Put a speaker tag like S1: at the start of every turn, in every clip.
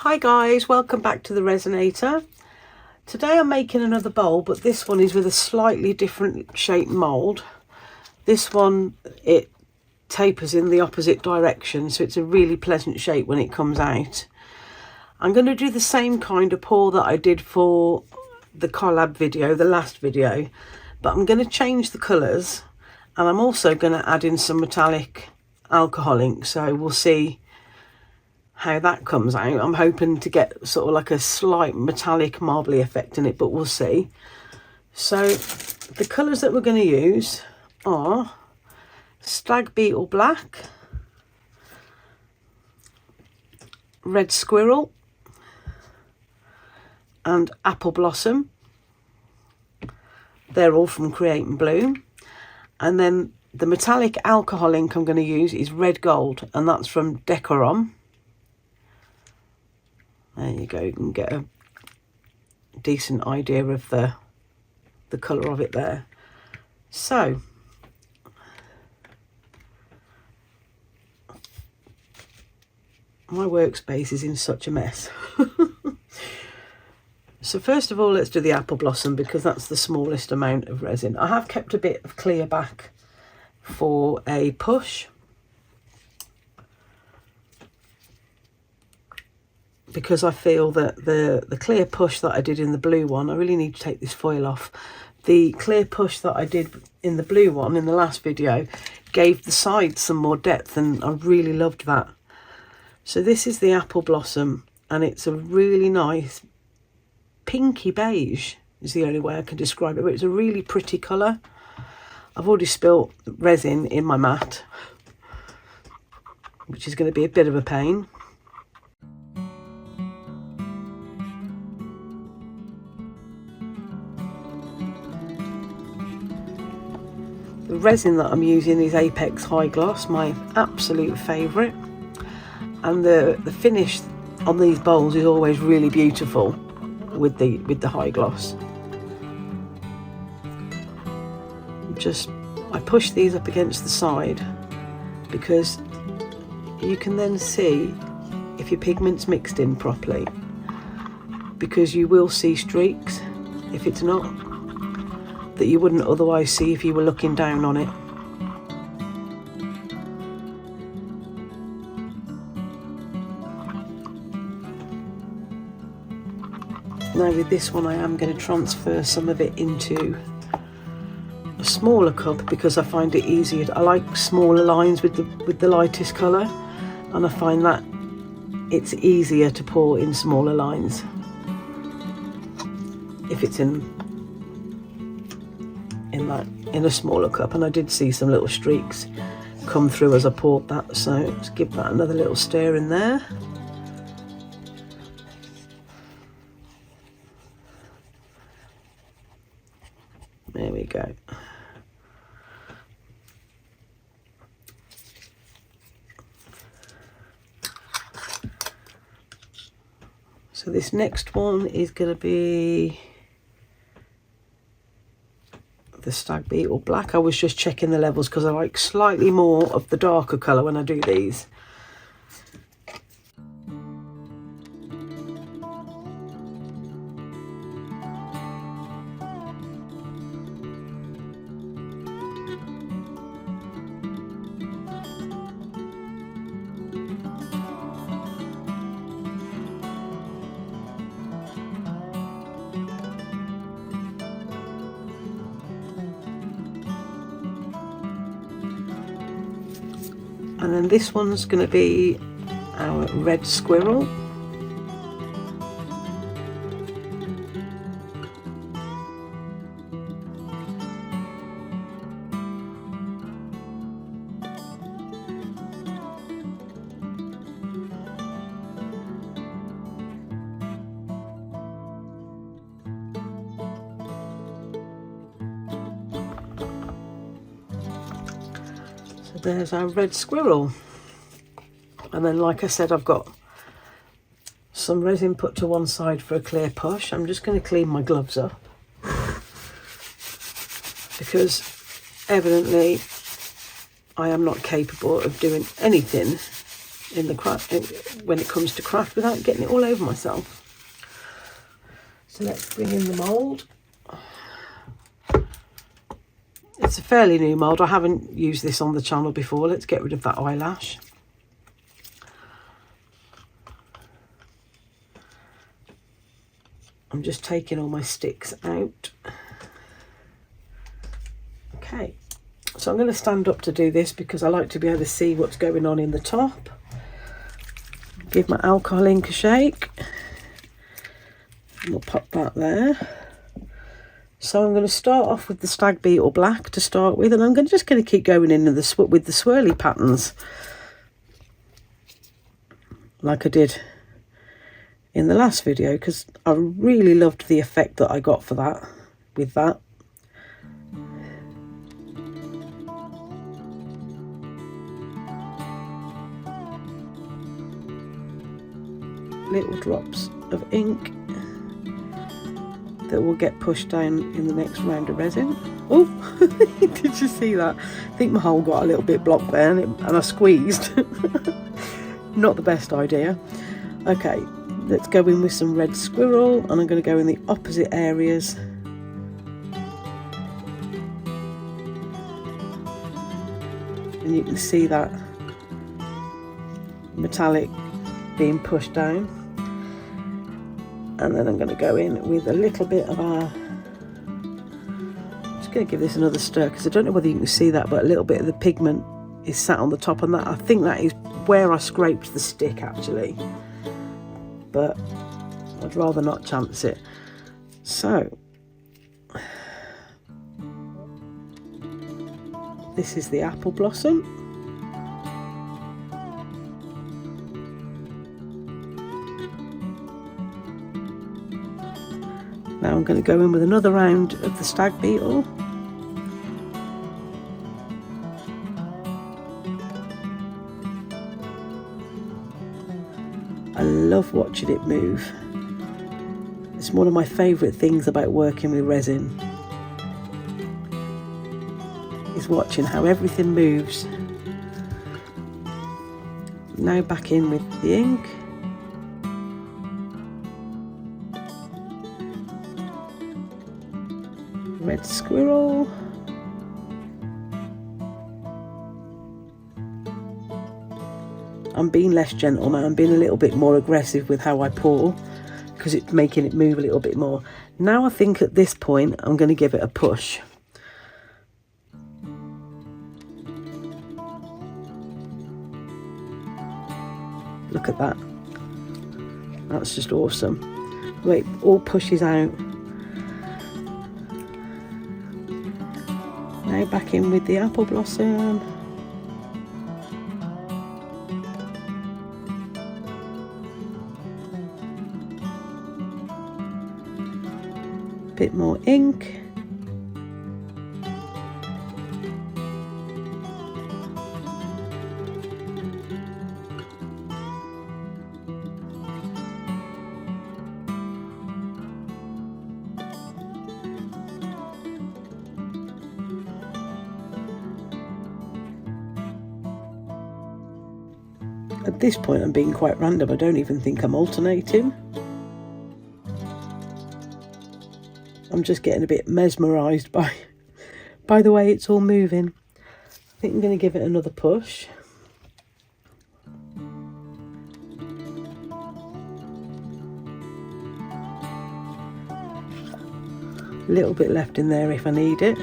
S1: Hi guys, welcome back to the Resinator. Today I'm making another bowl, but this one is with a slightly different shape mould. This one, it tapers in the opposite direction, so it's a really pleasant shape when it comes out. I'm going to do the same kind of pour that I did for the collab video, the last video, but I'm going to change the colours, and I'm also going to add in some metallic alcohol ink, so we'll see how that comes out. I'm hoping to get sort of like a slight metallic marbly effect in it, but we'll see. So the colours that we're going to use are Stag Beetle Black, Red Squirrel and Apple Blossom. They're all from Create and Bloom. And then the metallic alcohol ink I'm going to use is Red Gold, and that's from Decorum. There you go, you can get a decent idea of the colour of it there. So, my workspace is in such a mess. So first of all, let's do the Apple Blossom, because that's the smallest amount of resin. I have kept a bit of clear back for a push, because I feel that the clear push that I did in the blue one, I really need to take this foil off. The clear push that I did in the blue one in the last video gave the sides some more depth, and I really loved that. So this is the Apple Blossom, and it's a really nice pinky beige is the only way I can describe it, but it's a really pretty colour. I've already spilt resin in my mat, which is going to be a bit of a pain. The resin that I'm using is Apex High Gloss, my absolute favourite, and the finish on these bowls is always really beautiful with the high gloss. I push these up against the side because you can then see if your pigment's mixed in properly, because you will see streaks if it's not, that you wouldn't otherwise see if you were looking down on it. Now with this one I am going to transfer some of it into a smaller cup, because I find it easier. I like smaller lines with the lightest colour, and I find that it's easier to pour in smaller lines if it's in a smaller cup. And I did see some little streaks come through as I poured that, so let's give that another little stir in there. There we go. So this next one is going to be the Stag Beetle Black. I was just checking the levels because I like slightly more of the darker colour when I do these. And then this one's going to be our Red Squirrel. There's our Red Squirrel, and then like I said, I've got some resin put to one side for a clear push. I'm just going to clean my gloves up, because evidently I am not capable of doing anything in the craft when it comes to craft without getting it all over myself. So let's bring in the mould. It's a fairly new mould. I haven't used this on the channel before. Let's get rid of that eyelash. I'm just taking all my sticks out. Okay, so I'm going to stand up to do this because I like to be able to see what's going on in the top. Give my alcohol ink a shake. And we'll pop that there. So I'm going to start off with the Stag Beetle Black to start with, and I'm just going to keep going in with the swirly patterns like I did in the last video, because I really loved the effect that I got for that with that. Little drops of ink that will get pushed down in the next round of resin. Oh, did you see that? I think my hole got a little bit blocked there and I squeezed. Not the best idea. Okay, let's go in with some red squirrel, and I'm going to go in the opposite areas. And you can see that metallic being pushed down. And then I'm going to go in with a little bit of our, I'm just going to give this another stir because I don't know whether you can see that, but a little bit of the pigment is sat on the top, and that, I think that is where I scraped the stick actually, but I'd rather not chance it. So this is the apple blossom. Now I'm going to go in with another round of the Stag Beetle. I love watching it move. It's one of my favourite things about working with resin, is watching how everything moves. Now back in with the ink. Red squirrel. I'm being less gentle now. I'm being a little bit more aggressive with how I pour because it's making it move a little bit more. Now I think at this point I'm going to give it a push. Look at that. That's just awesome. Wait, all pushes out. Now back in with the apple blossom. Bit more ink. At this point I'm being quite random. I don't even think I'm alternating. I'm just getting a bit mesmerised by the way it's all moving. I think I'm going to give it another push. A little bit left in there if I need it.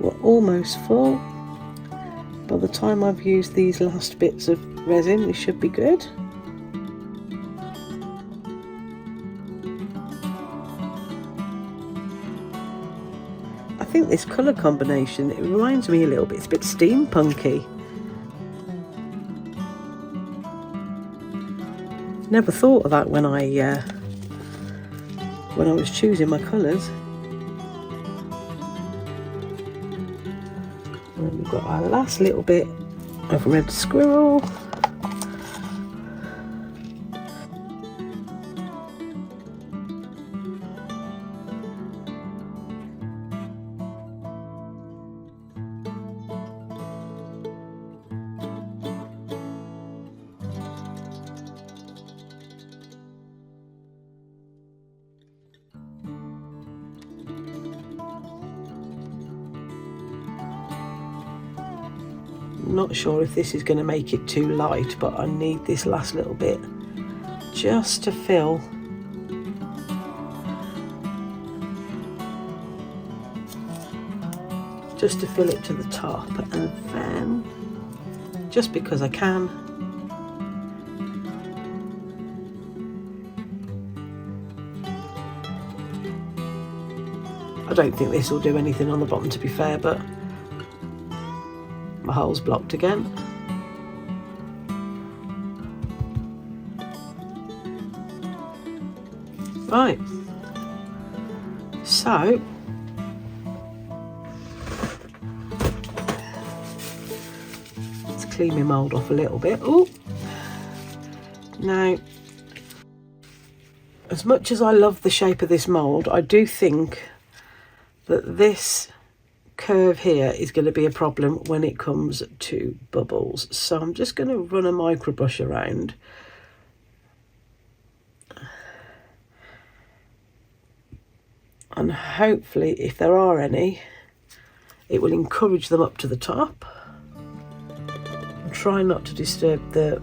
S1: we're almost full. By the time I've used these last bits of resin, we should be good. I think this colour combination, it reminds me a little bit, it's a bit steampunky. Never thought of that when I was choosing my colours. And we've got our last little bit of red squirrel. Not sure if this is going to make it too light, but I need this last little bit just to fill. Just to fill it to the top, and then, just because I can, I don't think this will do anything on the bottom, to be fair, but my hole's blocked again. Right, so let's clean my mould off a little bit. Oh, now, as much as I love the shape of this mould, I do think that this curve here is going to be a problem when it comes to bubbles. So I'm just going to run a micro brush around. And hopefully, if there are any, it will encourage them up to the top. Try not to disturb the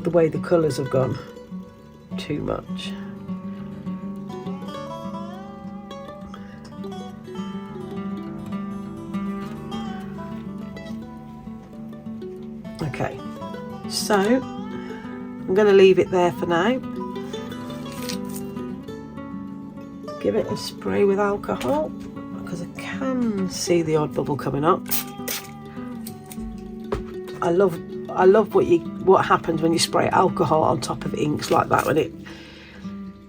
S1: way the colours have gone too much. Okay, so I'm going to leave it there for now. Give it a spray with alcohol because I can see the odd bubble coming up. I love what happens when you spray alcohol on top of inks like that, when it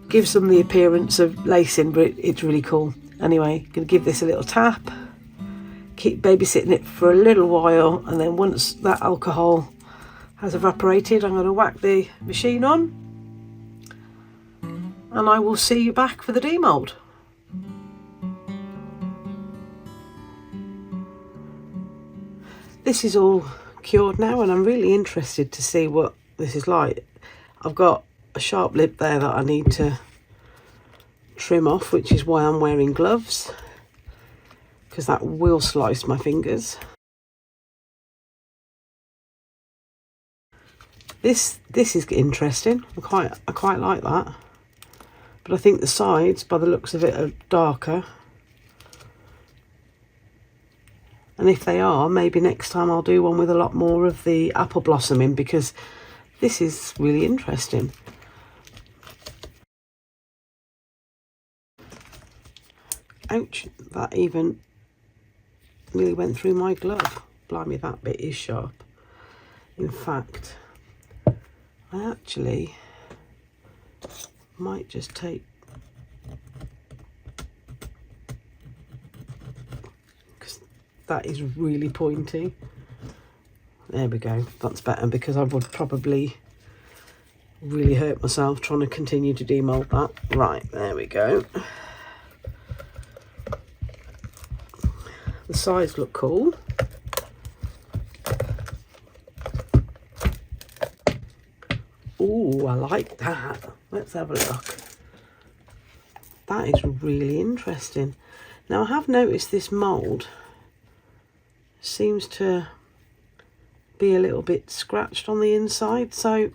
S1: gives them the appearance of lacing, but it's really cool. Anyway, going to give this a little tap. Keep babysitting it for a little while, and then once that alcohol has evaporated, I'm going to whack the machine on, and I will see you back for the demold. This is all cured now, and I'm really interested to see what this is like. I've got a sharp lip there that I need to trim off, which is why I'm wearing gloves, because that will slice my fingers. This is interesting. I quite like that, but I think the sides, by the looks of it, are darker. And if they are, maybe next time I'll do one with a lot more of the apple blossom in, because this is really interesting. Ouch, that even nearly went through my glove. Blimey, that bit is sharp. In fact, I actually might just take, because that is really pointy. There we go, that's better, because I would probably really hurt myself trying to continue to demold that. Right, there we go. The sides look cool. Ooh, I like that. Let's have a look. That is really interesting. Now, I have noticed this mould seems to be a little bit scratched on the inside. So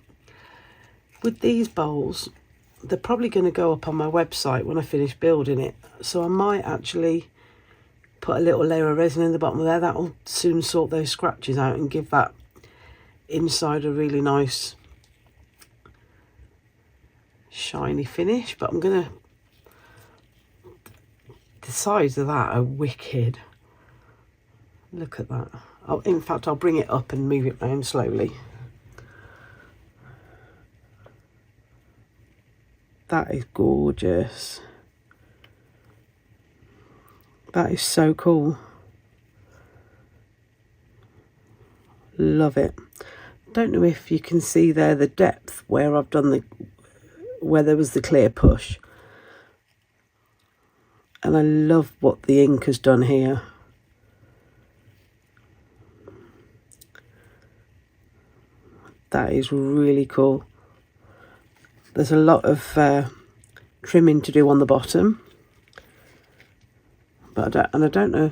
S1: with these bowls, they're probably going to go up on my website when I finish building it. So I might actually put a little layer of resin in the bottom of there. That'll soon sort those scratches out and give that inside a really nice shiny finish. But I'm gonna, the sides of that are wicked. Look at that. In fact, I'll bring it up and move it around slowly. That is gorgeous. That is so cool. Love it. Don't know if you can see there the depth where I've done where there was the clear push. And I love what the ink has done here. That is really cool. There's a lot of trimming to do on the bottom. But I don't know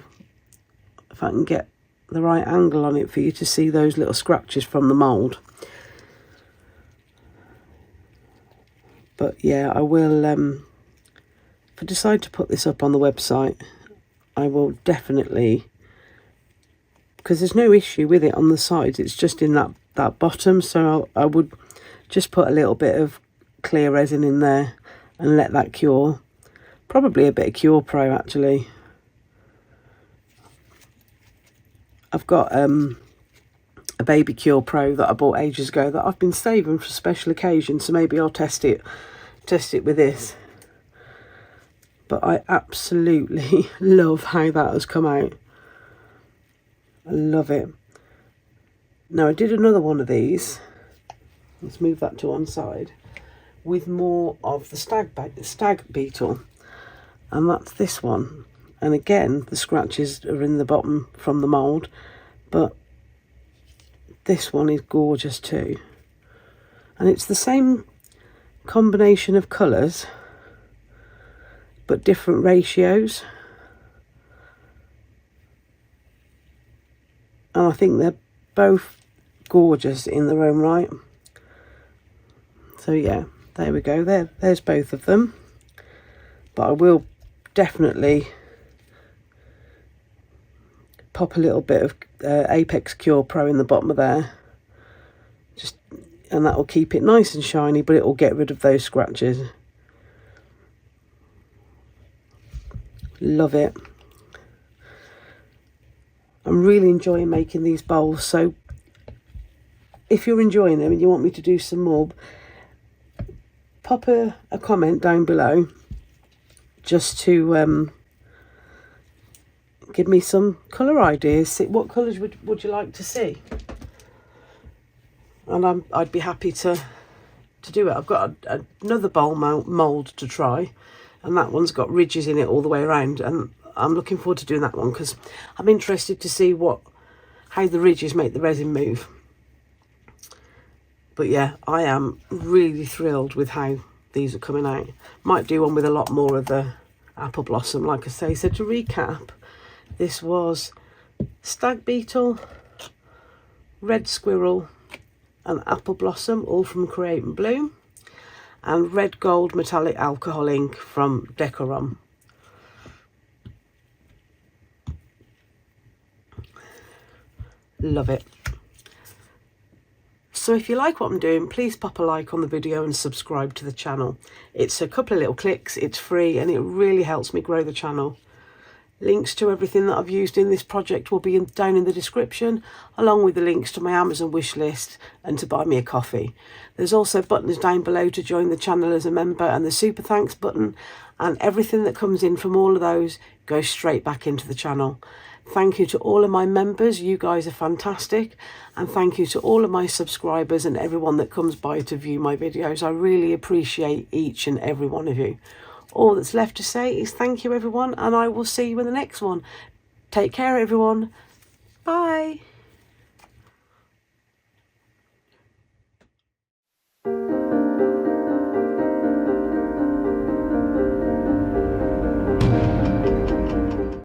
S1: if I can get the right angle on it for you to see those little scratches from the mould. But yeah, I will, if I decide to put this up on the website, I will definitely, because there's no issue with it on the sides, it's just in that bottom, so I would just put a little bit of clear resin in there and let that cure. Probably a bit of Cure Pro actually. I've got a baby Cure Pro that I bought ages ago that I've been saving for special occasions, so maybe I'll test it with this. But I absolutely love how that has come out. I love it. Now I did another one of these. Let's move that to one side, with more of the stag beetle, and that's this one. And again, the scratches are in the bottom from the mould, but this one is gorgeous too. And it's the same combination of colours, but different ratios. And I think they're both gorgeous in their own right. So yeah, there we go. There's both of them. But I will definitely pop a little bit of Apex Cure Pro in the bottom of there. And that will keep it nice and shiny, but it will get rid of those scratches. Love it. I'm really enjoying making these bowls, so if you're enjoying them and you want me to do some more, pop a comment down below just to give me some colour ideas. What colours would you like to see? And I'd be happy to do it. I've got another bowl mould to try, and that one's got ridges in it all the way around, and I'm looking forward to doing that one because I'm interested to see how the ridges make the resin move. But yeah, I am really thrilled with how these are coming out. Might do one with a lot more of the apple blossom, like I say. So to recap, this was stag beetle, red squirrel and apple blossom, all from Create and Bloom, and red gold metallic alcohol ink from Decorum. Love it. So if you like what I'm doing, please pop a like on the video and subscribe to the channel. It's a couple of little clicks, it's free, and it really helps me grow the channel. Links to everything that I've used in this project will be down in the description, along with the links to my Amazon wish list and to buy me a coffee. There's also buttons down below to join the channel as a member, and the super thanks button, and everything that comes in from all of those goes straight back into the channel. Thank you to all of my members, you guys are fantastic, and thank you to all of my subscribers and everyone that comes by to view my videos. I really appreciate each and every one of you. All that's left to say is thank you everyone, and I will see you in the next one. Take care everyone. Bye.